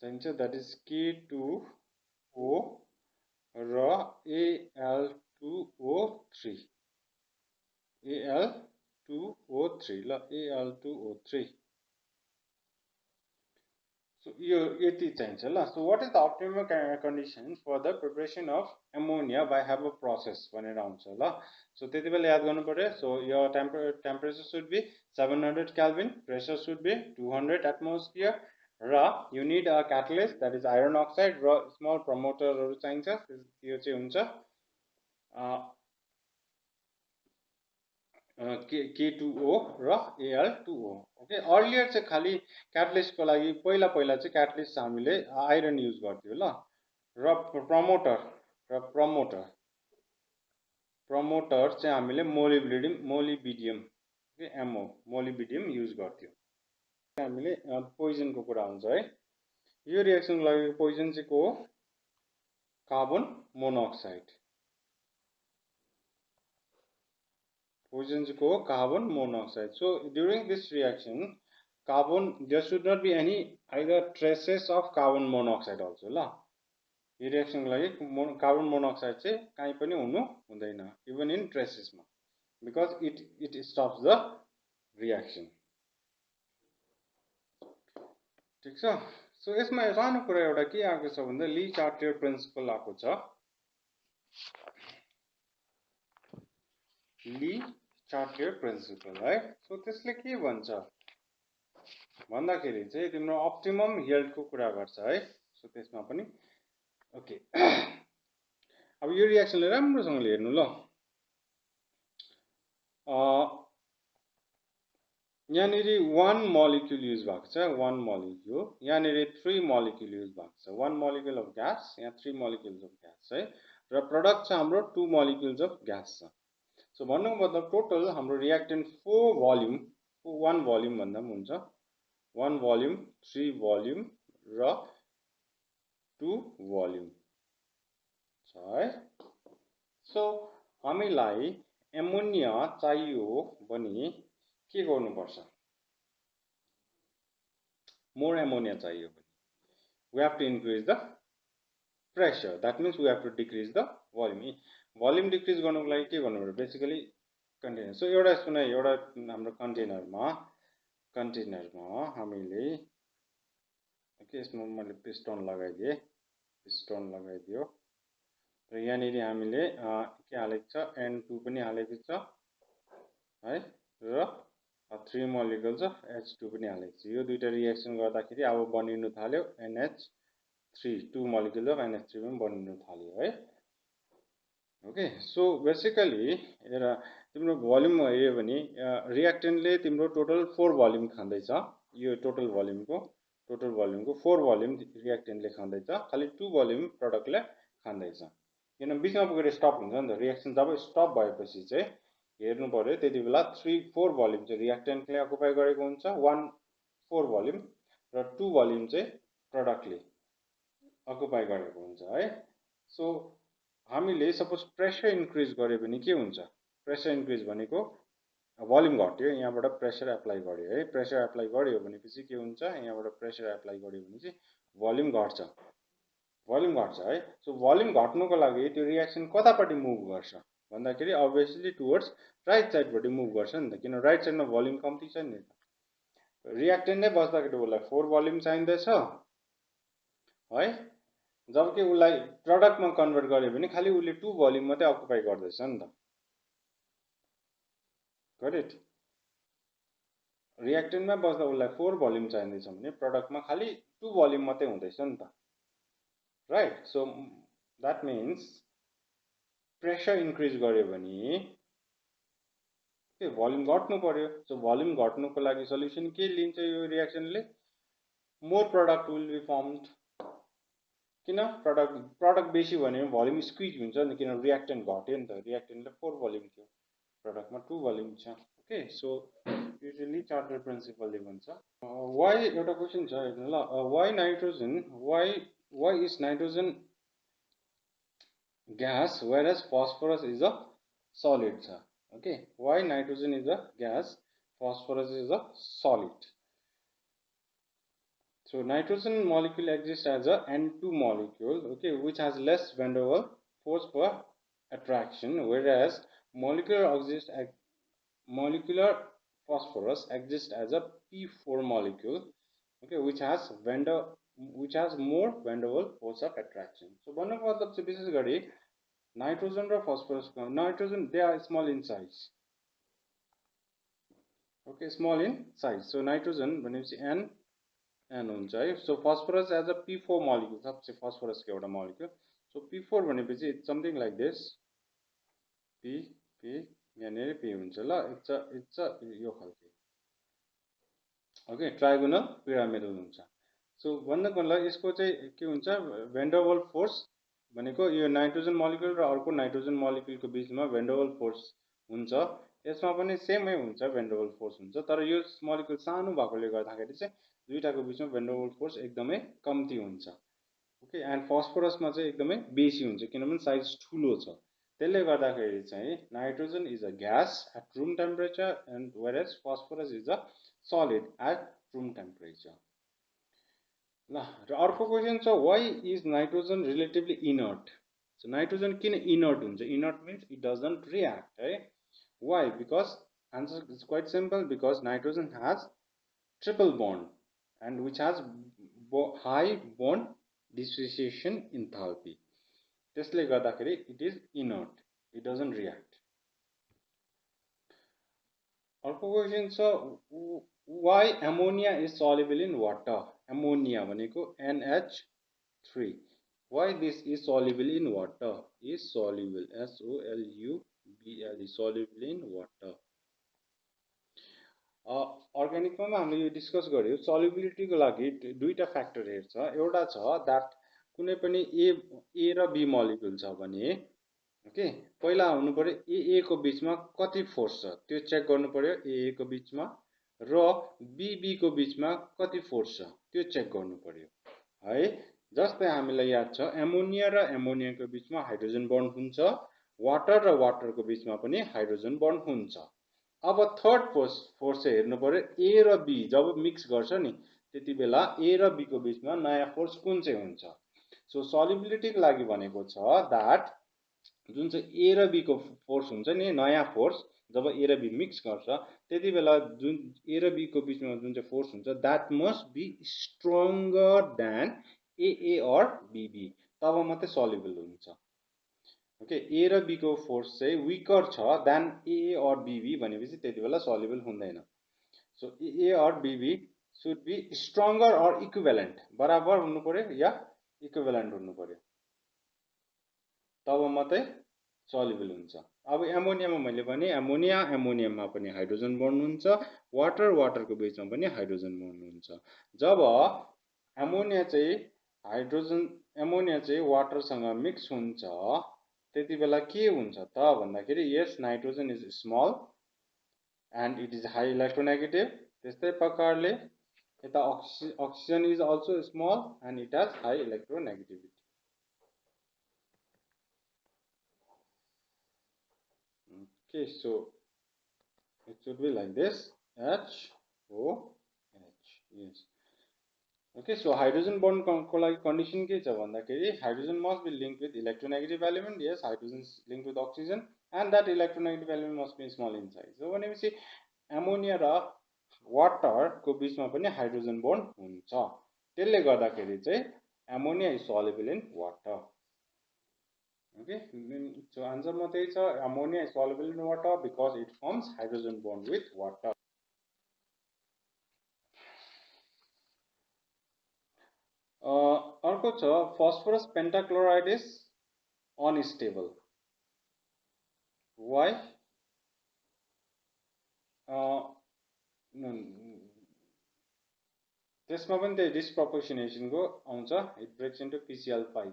चाहिन्छ that is K2O र Al2O3 ल Al2O3 so यति चाहिन्छ ल so what is the optimal condition for the preparation of ammonia by Haber process भनेर आउँछ ल so त्यति बेला याद गर्नु पर्यो so your temperature should be 700 Kelvin pressure should be 200 atmosphere र you need a catalyst that is iron oxide र small promoter हरु चाहिन्छ यो चाहिँ हुन्छ K2O र Al2O ओके अर्लियर चाहिँ खाली क्याटलिस्ट को लागि पहिला चाहिँ क्याटलिस्ट हामीले आइरन युज गर्थ्यौ ल र प्रमोटर चाहिँ हामीले मोलिबिडियम ओके MO मोलिबिडियम युज गर्थ्यौ हामीले पोइजन को कुरा हुन्छ है यो रिएक्सन को लागि पोइजन चाहिँ को carbon monoxide poison is called carbon monoxide. So during this reaction, there should not be any either traces of carbon monoxide also la. यो रिएक्सन को लागि कार्बन मोनोक्साइड चाहिँ कहीं पनि हुनु हुँदैन even in traces मा because it stops the reaction. ठीक छ सो यसमा सानो कुरा एउटा के आएको छ भन्दा ली चार्टियर प्रिन्सिपल आएको छ ली चार्टियर प्रिन्सिपल है सो त्यसले के भन्छ भन्दाखेरि चाहिँ तिम्रो अप्टिमम यील्ड को कुरा गर्छ है सो त्यसमा पनि ओके अब यो रिएक्सनले राम्रोसँगले हेर्नु ल यहाँनिर 1 molecule युज भएको छ 1 molecule यहाँनिर 3 molecule युज भएको छ 1 molecule of gas यहाँ 3 molecules of gas है र प्रोडक्ट छ हाम्रो 2 molecules of gas छ सो भन्नुको मतलब टोटल हाम्रो रिएक्टेन्ट 4 भोल्युम 1 भोल्युम भन्दा पनि हुन्छ 1 भोल्युम 3 भोल्युम र 2 भोल्युम छ है सो हामीलाई एमोनिया चाहियो भने के गर्नुपर्छ more ammonia चाहियो भने we have to increase the pressure that means we have to decrease the volume decrease गर्नुको लागि के गर्नु पर्यो बेसिकली कन्टेनर सो एउटा सुन एउटा हाम्रो कन्टेनरमा हामीले ओके यसमा मैले पिस्टन लगाइदियो र यहाँनिर हामीले के हालेको छ N2 पनि हालेको छ है र 3 molecules of H2 पनि हालेको छ यो दुईटा रिएक्सन गर्दाखेरि अब बनिनु थाल्यो NH3 2 molecules of NH3 पनि बनिनु थाल्यो है ओके सो बेसिकली हेर तिम्रो भोल्युम हेर्यो भने रिएक्टेन्टले तिम्रो टोटल 4 भोल्युम खाँदैछ यो टोटल भोल्युमको 4 भोल्युम रिएक्टेन्टले खाँदैछ खाली 2 भोल्युम प्रोडक्टले खाँदैछ किन बिचमा पुगेर स्टप हुन्छ नि त रिएक्सन जब स्टप भएपछि चाहिँ हेर्नु पर्यो त्यति बेला 3-4 भोल्युम चाहिँ रिएक्टेन्टले अकुपाई गरेको हुन्छ 1-4 भोल्युम र 2 भोल्युम चाहिँ प्रोडक्टले अकुपाई गरेको हुन्छ है सो हामीले सपोज प्रेसर इन्क्रिज गर्यो भने के हुन्छ प्रेसर इन्क्रिज भनेको भोल्युम घट्यो यहाँबाट प्रेसर एप्लाई गर्यो है प्रेसर एप्लाई गर्यो भनेपछि के हुन्छ यहाँबाट प्रेसर एप्लाई गर्यो भने चाहिँ भोल्युम घट्छ है सो भोल्युम घट्नुको लागि त्यो रिएक्सन कतापट्टि मुभ गर्छ भन्दाखेरि अभियसली टुवर्ड्स राइट साइडपट्टि मुभ गर्छ नि त किन राइट साइडमा भोल्युम कम्ती छ नि त रिएक्टेन्ट नै बस्दाखेरि उसलाई 4 भोल्युम चाहिँदैछ है जबकि उसलाई प्रोडक्टमा कन्भर्ट गर्यो भने खालि उसले 2 भोल्युम मात्रै अकुपाई गर्दैछ नि त करेक्ट रिएक्टेन्टमा बस्दा उसलाई 4 भोल्युम चाहिँदैछ भने प्रोडक्टमा खालि 2 भोल्युम मात्रै हुँदैछ नि त right so that means pressure increase गर्यो भने के भोल्युम घट्नु पर्यो सो भोल्युम घट्नुको लागि सल्युसन के लिन्छ यो रिएक्सनले more product will be formed किन प्रोडक्ट बेसी भन्यो भने भोल्युम स्क्विज हुन्छ नि किन रिएक्टेन्ट घट्यो नि त रिएक्टेन्टले 4 भोल्युम थियो प्रोडक्टमा 2 भोल्युम छ ओके सो युजुअली चार्टर प्रिन्सिपलले भन्छ वाइ एउटा क्वेसन छ हेर्नु ल why is nitrogen gas whereas phosphorus is a solid okay why nitrogen is a gas phosphorus is a solid so nitrogen molecule exists as a N2 molecule okay which has less van der Waals force for attraction whereas molecular phosphorus exists as a P4 molecule okay which has more van der Waals force of attraction so भन्नुको मतलब चाहिँ विशेष गरी nitrogen र phosphorus nitrogen they are small in size okay small in size so nitrogen भनेपछि N हुन्छ है so phosphorus as a P4 molecule सबसे फस्फोरसको एउटा मोलिक्युल सो P4 भनेपछि it's something like this P यहाँनिर P हुन्छ ल इट्स यो खालको ओके ट्राइगोनल पिरामिडल हुन्छ सो भन्नुको मतलब यसको चाहिँ के हुन्छ van der Waals फोर्स भनेको यो नाइट्रोजन मोलिक्युल र अर्को नाइट्रोजन मोलिक्युलको बीचमा van der Waals फोर्स हुन्छ यसमा पनि सेमै हुन्छ van der Waals फोर्स हुन्छ तर यो मोलिक्युल सानो भएकोले गर्दाखेरि चाहिँ दुईटाको बीचमा van der Waals फोर्स एकदमै कम्ती हुन्छ ओके एन्ड फस्फोरसमा चाहिँ एकदमै बेसी हुन्छ किनभने साइज ठुलो छ त्यसले गर्दाखेरि चाहिँ nitrogen is a gas at room temperature and whereas phosphorus is a solid at room temperature ल र अर्को क्वेसन छ why is nitrogen relatively inert so nitrogen किन इनर्ट हुन्छ inert means it doesn't react है why because answer is quite simple because nitrogen has triple bond and which has high bond dissociation enthalpy त्यसले गर्दाखेरि it is inert it doesn't react अर्को question छ why ammonia is soluble in water ammonia भनेको NH3 why this is soluble in water is soluble SOLUBLE soluble in water अर्ग्यानिकमा हामीले यो discuss गर्यो सल्युबिलिटीको लागि दुईटा फ्याक्टर हेर्छ एउटा छ द्याट कुनै पनि ए र बी मोलिक्युल छ भने ओके पहिला हुनु पर्यो ए को बिचमा कति फोर्स छ त्यो चेक गर्नु पर्यो ए को बिचमा र बी को बिचमा कति फोर्स छ त्यो चेक गर्नु पर्यो है जस्तै हामीलाई याद छ एमोनिया र एमोनियाको बिचमा हाइड्रोजन बन्ड हुन्छ वाटर र वाटरको बिचमा पनि हाइड्रोजन बन्ड हुन्छ अब थर्ड फोर्स चाहिँ हेर्नु पर्यो ए र बी जब मिक्स गर्छ नि त्यति बेला ए र बी को बिचमा नयाँ फोर्स कुन चाहिँ हुन्छ सो सल्युबिलिटीको लागि भनेको छ द्याट जुन चाहिँ ए र बी को फोर्स हुन्छ नि नयाँ फोर्स जब ए र बी मिक्स गर्छ त्यति बेला जुन ए र बी को बिचमा जुन चाहिँ फोर्स हुन्छ that must be stronger than A or BB तब मात्रै सल्युबल हुन्छ ओके ए र बी को फोर्स चाहिँ विकर छ देन ए अर बिबी भनेपछि त्यति बेला सल्युबल हुँदैन so A or BB should be stronger or equivalent बराबर हुनु पर्यो या इक्विभ्यालेन्ट हुनु पर्यो तब मात्रै सल्युबल हुन्छ अब एमोनियामा मैले भने एमोनियममा पनि हाइड्रोजन बन्ड हुन्छ वाटरको बिचमा पनि हाइड्रोजन बन्ड हुन्छ जब एमोनिया चाहिँ वाटरसँग मिक्स हुन्छ त्यति बेला के हुन्छ त भन्दाखेरि यस nitrogen is small and it is high electronegative त्यस्तै प्रकारले यता oxygen is also small and it has high electronegativity okay so it should be like this HOH yes okay so hydrogen bond को लागि condition के छ भन्दाखेरि hydrogen must be linked with electronegative element yes hydrogen is linked with oxygen and that electronegative element must be small in size so भनेपछि ammonia र water को बिचमा पनि हाइड्रोजन बन्ड हुन्छ त्यसले गर्दाखेरि चाहिँ ammonia is soluble in water okay so answer ma त्यही छ ammonia is soluble in water because it forms hydrogen bond with water अर्को छ phosphorus pentachloride is unstable why त्यसमा पनि त्यही disproportionation को आउँछ it breaks into PCl5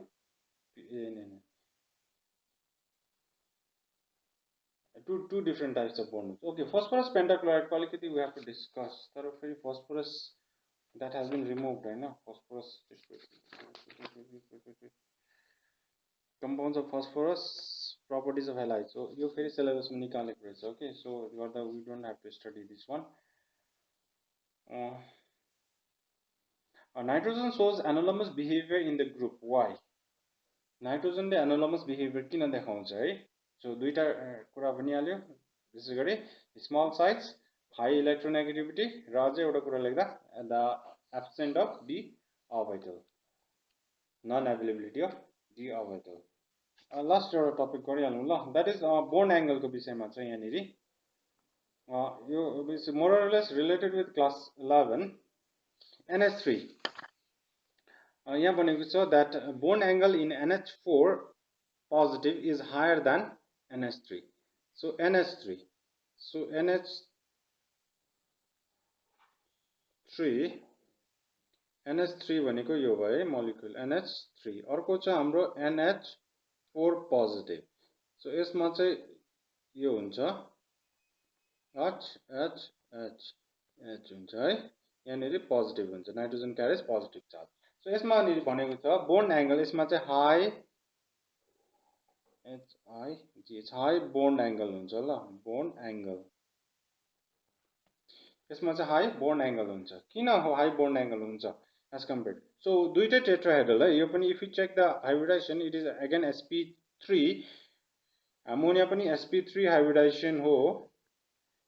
two different types of bonds okay phosphorus pentachloride ko alikati we have to discuss tara feri phosphorus that has been removed right now phosphorus compounds of phosphorus properties of halide so yo feri syllabus ma nikaleko rahecha okay so we don't have to study this one nitrogen shows anomalous behavior in the group why nitrogen ले anomalous behavior किन देखाउँछ है so दुईटा कुरा भनिहाल्यो विशेष गरी small size high electronegativity र अझै एउटा कुरा लेख्दा the absent of d orbital non availability of d orbital last एउटा टपिक गरिहालौँ ल द्याट इज बोन्ड एंगलको विषयमा चाहिँ यहाँनिर यो more or less related with class 11 NH3 यहाँ भनेको छ that bond angle in NH4 positive is higher than NH3 so NH3 NH3 भनेको यो भयो मोलिक्युल NH3 अर्को छ हाम्रो NH4 positive so यसमा चाहिँ यो हुन्छ H हुन्छ है यहाँनिर पोजिटिभ हुन्छ nitrogen carriage positive charge so यसमा भनेको छ बोन्ड एंगल यसमा चाहिँ हाई हाई बोन्ड एंगल हुन्छ ल बोन्ड एंगल यसमा चाहिँ हाई बोन्ड एंगल हुन्छ किन हाई बोन्ड एंगल हुन्छ एज कम्पेयर्ड सो दुईटै टेट्राहेड्रल है यो पनि if you check the hybridisation it is again sp3 ammonia पनि sp3 हाइब्रिडाइजेसन हो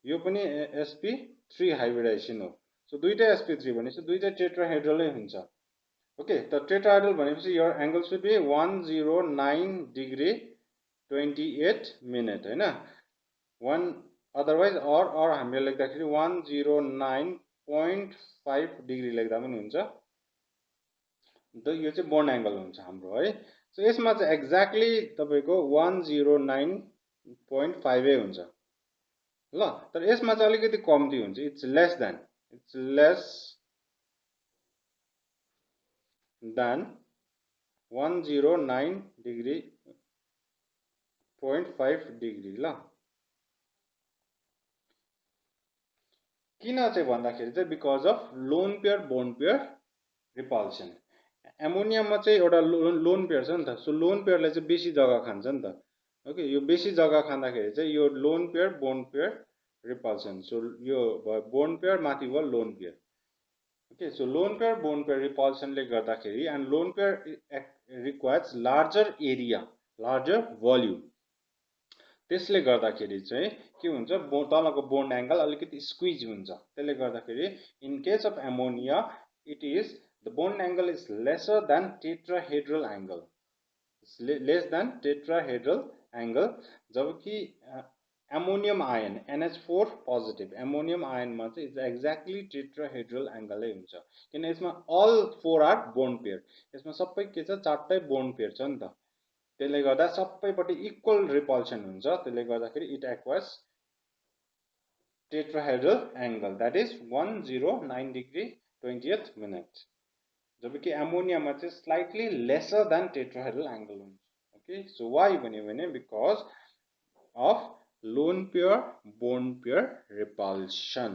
यो पनि sp3 हाइब्रिडाइजेसन हो सो दुईटै sp3 भनेपछि दुईटै टेट्राहेड्रलै हुन्छ ओके त टेट्राहेड्रल भनेपछि your angle should be 109 degree 28 minute हैन one otherwise or हामीले लेख्दाखेरि 109.5 डिग्री लेख्दा पनि हुन्छ त यो चाहिँ बोन्ड एंगल हुन्छ हाम्रो है सो यसमा चाहिँ एक्ज्याक्टली तपाईको 109.5 हुन्छ ल तर यसमा चाहिँ अलिकति कम्ती हुन्छ it's less than 109 degree 0.5 degree ल किन चाहिँ भन्दाखेरि चाहिँ because of lone pair bond pair repulsion एमोनियामा चाहिँ एउटा लोन पेयर छ नि त सो लोन पेयरले चाहिँ बेसी जग्गा खान्छ नि त ओके यो बेसी जग्गा खाँदाखेरि चाहिँ यो lone pair bond pair repulsion so यो बोन पेयर माथि भयो lone pair okay so lone pair bond pair रिपल्सनले गर्दाखेरि and lone pair requires larger area larger volume त्यसले गर्दाखेरि चाहिँ के हुन्छ तलको बोन्ड एंगल अलिकति स्क्विज हुन्छ त्यसले गर्दाखेरि in case of ammonia it is the bond angle is lesser than tetrahedral angle less than tetrahedral angle जबकि ammonium ion NH4 positive ammonium आयनमा चाहिँ इज एक्ज्याक्टली टेट्राहेड्रल एंगलै हुन्छ किन यसमा अल 4 आर बोन्ड पेयर यसमा सबै के छ चारटै बोन्ड पेयर छ नि त त्यसले गर्दा सबैपट्टि इक्वल रिपल्सन हुन्छ त्यसले गर्दाखेरि it acquires tetrahedral angle that is 109 degree 20th minute जबकि एमोनियामा चाहिँ slightly lesser than tetrahedral angle हुन्छ ओके सो वाइ भन्यो भने because of lone pair bone pair repulsion